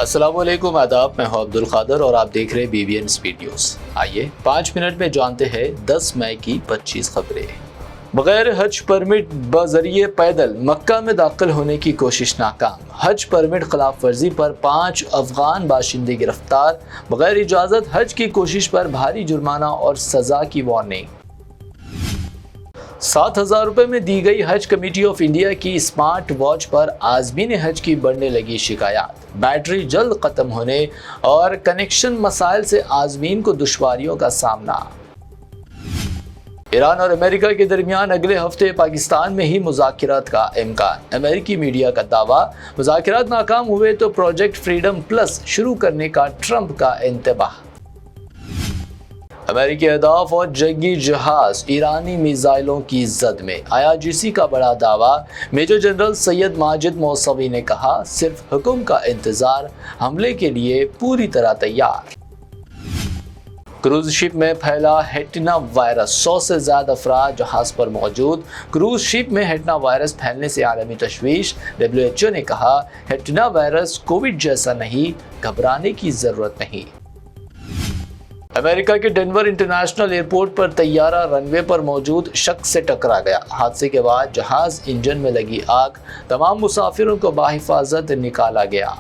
السلام علیکم، آداب، میں ہوں عبد القادر اور آپ دیکھ رہے ہیں BBN اسپیڈ نیوز۔ آئیے 5 منٹ میں جانتے ہیں 10 مئی کی 25 خبریں۔ بغیر حج پرمٹ بذریعے پیدل مکہ میں داخل ہونے کی کوشش ناکام۔ حج پرمٹ خلاف ورزی پر 5 افغان باشندے گرفتار۔ بغیر اجازت حج کی کوشش پر بھاری جرمانہ اور سزا کی وارننگ۔ 7,000 روپے میں دی گئی حج کمیٹی آف انڈیا کی اسمارٹ واچ پر عازمین حج کی بڑھنے لگی شکایات۔ بیٹری جلد ختم ہونے اور کنیکشن مسائل سے عازمین کو دشواریوں کا سامنا۔ ایران اور امریکہ کے درمیان اگلے ہفتے پاکستان میں ہی مذاکرات کا امکان۔ امریکی میڈیا کا دعویٰ، مذاکرات ناکام ہوئے تو پروجیکٹ فریڈم پلس شروع کرنے کا ٹرمپ کا انتباہ۔ امریکی اہداف اور جنگی جہاز ایرانی میزائلوں کی زد میں۔ IRGC کا بڑا دعویٰ، میجر جنرل سید ماجد موسوی نے کہا، صرف حکم کا انتظار، حملے کے لیے پوری طرح تیار۔ کروز شپ میں پھیلا ہیٹنا وائرس، 100 سے زیادہ افراد جہاز پر موجود۔ کروز شپ میں ہیٹنا وائرس پھیلنے سے عالمی تشویش۔ WHO نے کہا، ہیٹنا وائرس کووڈ جیسا نہیں، گھبرانے کی ضرورت نہیں۔ امریکہ کے ڈنور انٹرنیشنل ایئرپورٹ پر طیارہ رن وے پر موجود شخص سے ٹکرا گیا۔ حادثے کے بعد جہاز انجن میں لگی آگ، تمام مسافروں کو بحفاظت نکالا گیا۔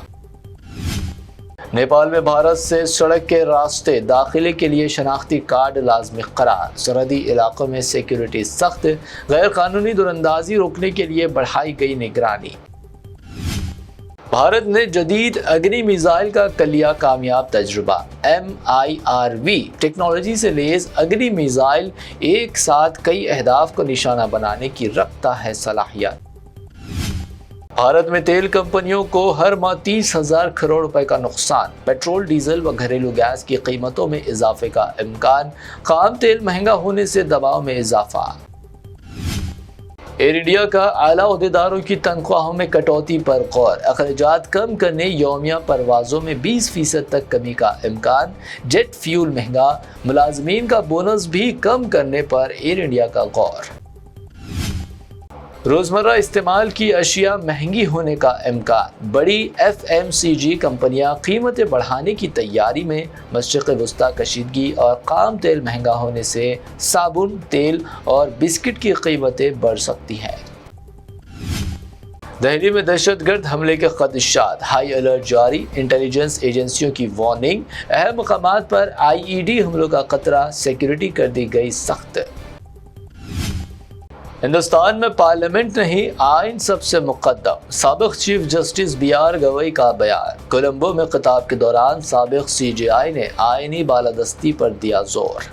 نیپال میں بھارت سے سڑک کے راستے داخلے کے لیے شناختی کارڈ لازمی قرار۔ سرحدی علاقوں میں سیکیورٹی سخت، غیر قانونی دوراندازی روکنے کے لیے بڑھائی گئی نگرانی۔ بھارت نے جدید اگنی میزائل کا کلیا کامیاب تجربہ۔ MIRV ٹیکنالوجی سے لیس اگنی میزائل ایک ساتھ کئی اہداف کو نشانہ بنانے کی رکھتا ہے صلاحیت۔ بھارت میں تیل کمپنیوں کو ہر ماہ 30,000 کروڑ روپے کا نقصان۔ پیٹرول، ڈیزل و گھریلو گیس کی قیمتوں میں اضافے کا امکان۔ خام تیل مہنگا ہونے سے دباؤ میں اضافہ۔ ایئر انڈیا کا اعلیٰ عہدیداروں کی تنخواہوں میں کٹوتی پر غور۔ اخراجات کم کرنے، یومیہ پروازوں میں 20% تک کمی کا امکان۔ جیٹ فیول مہنگا، ملازمین کا بونس بھی کم کرنے پر ایئر انڈیا کا غور۔ روزمرہ استعمال کی اشیاء مہنگی ہونے کا امکان۔ بڑی FMCG کمپنیاں قیمتیں بڑھانے کی تیاری میں۔ مشرق وسطی کشیدگی اور خام تیل مہنگا ہونے سے صابن، تیل اور بسکٹ کی قیمتیں بڑھ سکتی ہیں۔ دہلی میں دہشت گرد حملے کے خدشات، ہائی الرٹ جاری۔ انٹیلیجنس ایجنسیوں کی وارننگ، اہم مقامات پر IED حملوں کا خطرہ، سیکیورٹی کر دی گئی سخت۔ ہندوستان میں پارلیمنٹ نہیں، آئین سب سے مقدم۔ سابق چیف جسٹس BR گوئی کا بیان۔ کولمبو میں خطاب کے دوران سابق CJI نے آئینی بالادستی پر دیا زور۔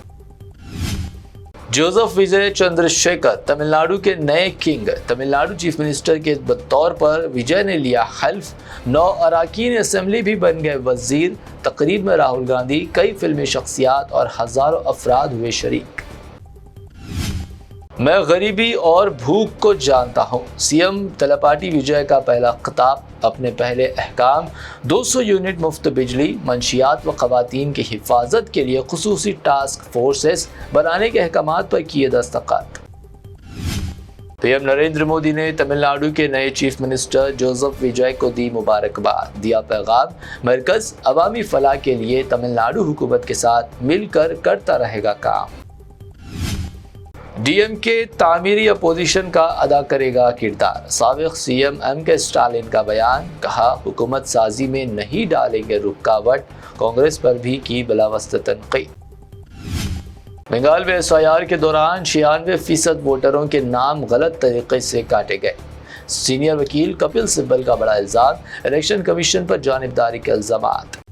جوزف وجے چندر شیکھر تمل ناڈو کے نئے king. Tamil Nadu chief minister کے طور پر وجے نے لیا حلف۔ 9 اراکین اسمبلی بھی بن گئے وزیر۔ تقریب میں راہل گاندھی، کئی فلمی شخصیات اور ہزاروں افراد ہوئے شریک۔ میں غریبی اور بھوک کو جانتا ہوں، CM تلپاٹی وجے کا پہلا خطاب۔ اپنے پہلے احکام، 200 یونٹ مفت بجلی، منشیات و خواتین کی حفاظت کے لیے خصوصی ٹاسک فورسز بنانے کے احکامات پر کیے دستخط۔ PM نریندر مودی نے تمل ناڈو کے نئے چیف منسٹر جوزف وجے کو دی مبارکباد۔ دیا پیغام، مرکز عوامی فلاح کے لیے تمل ناڈو حکومت کے ساتھ مل کر کرتا رہے گا کام۔ DMK تعمیری اپوزیشن کا ادا کرے گا کردار۔ سابق CM MK اسٹالن کا بیان، کہا حکومت سازی میں نہیں ڈالیں گے رکاوٹ۔ کانگریس پر بھی کی بلاواسطہ تنقید۔ بنگال میں SIR کے دوران 96% ووٹروں کے نام غلط طریقے سے کاٹے گئے۔ سینئر وکیل کپل سبل کا بڑا الزام، الیکشن کمیشن پر جانبداری کے الزامات۔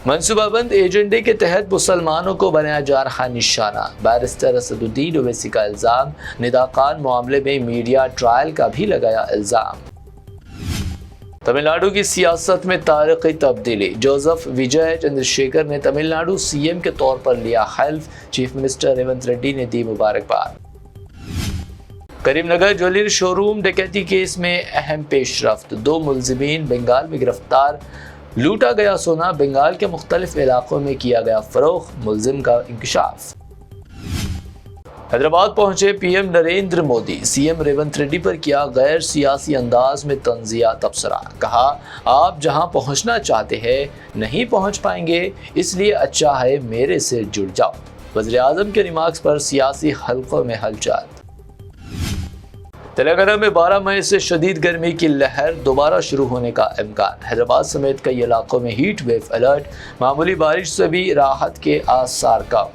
منصوبہ بند ایجنڈے کے تحت مسلمانوں کو بنایا جا رہا نشانہ، بیرسٹر اسدالدین اویسی کا الزام۔ ندا خان معاملے میں میڈیا ٹرائل کا بھی لگایا الزام۔ تمل ناڈو کی سیاست میں تاریخی تبدیلی، جوزف وجے چندر شیکھر نے تمل ناڈو CM کے طور پر لیا حلف۔ چیف منسٹر ریونت ریڈی نے دی مبارکباد۔ کریم نگر جویلری شو روم ڈکیتی کیس میں اہم پیش رفت، 2 ملزمین بنگال میں گرفتار۔ لوٹا گیا سونا بنگال کے مختلف علاقوں میں کیا گیا فروخت، ملزم کا انکشاف۔ حیدرآباد پہنچے P M Narendra Modi, C M Revanth Reddy پر کیا غیر سیاسی انداز میں طنزیہ تبصرہ، کہا آپ جہاں پہنچنا چاہتے ہیں نہیں پہنچ پائیں گے، اس لیے اچھا ہے میرے سے جڑ جاؤ۔ وزیر اعظم کے ریمارکس پر سیاسی حلقوں میں ہلچل۔ تلنگانہ میں 12 مئی سے شدید گرمی کی لہر دوبارہ شروع ہونے کا امکان، حیدرآباد سمیت کئی علاقوں میں ہیٹ ویو الرٹ، معمولی بارش سے بھی راحت کے آثار کم۔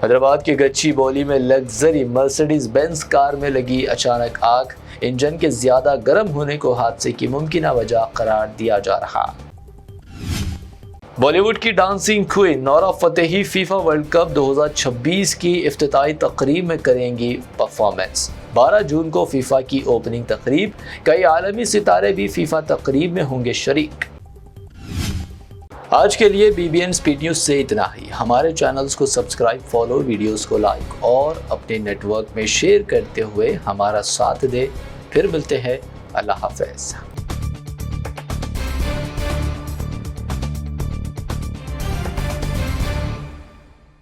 حیدرآباد کے گچی بولی میں لگژری مرسیڈیز بینز کار میں لگی اچانک آگ، انجن کے زیادہ گرم ہونے کو حادثے کی ممکنہ وجہ قرار دیا جا رہا۔ بالی ووڈ کی ڈانسنگ کوئین نورا فتحی فیفا ورلڈ کپ 2026 کی افتتاحی تقریب میں کریں گی پرفارمنس۔ 12 جون کو فیفا کی اوپننگ تقریب، کئی عالمی ستارے بھی فیفا تقریب میں ہوں گے شریک۔ آج کے لیے B B N speed news سے اتنا ہی۔ ہمارے چینلز کو سبسکرائب، فالو، ویڈیوز کو لائک اور اپنے نیٹ ورک میں شیئر کرتے ہوئے ہمارا ساتھ دے۔ پھر ملتے ہیں، اللہ حافظ۔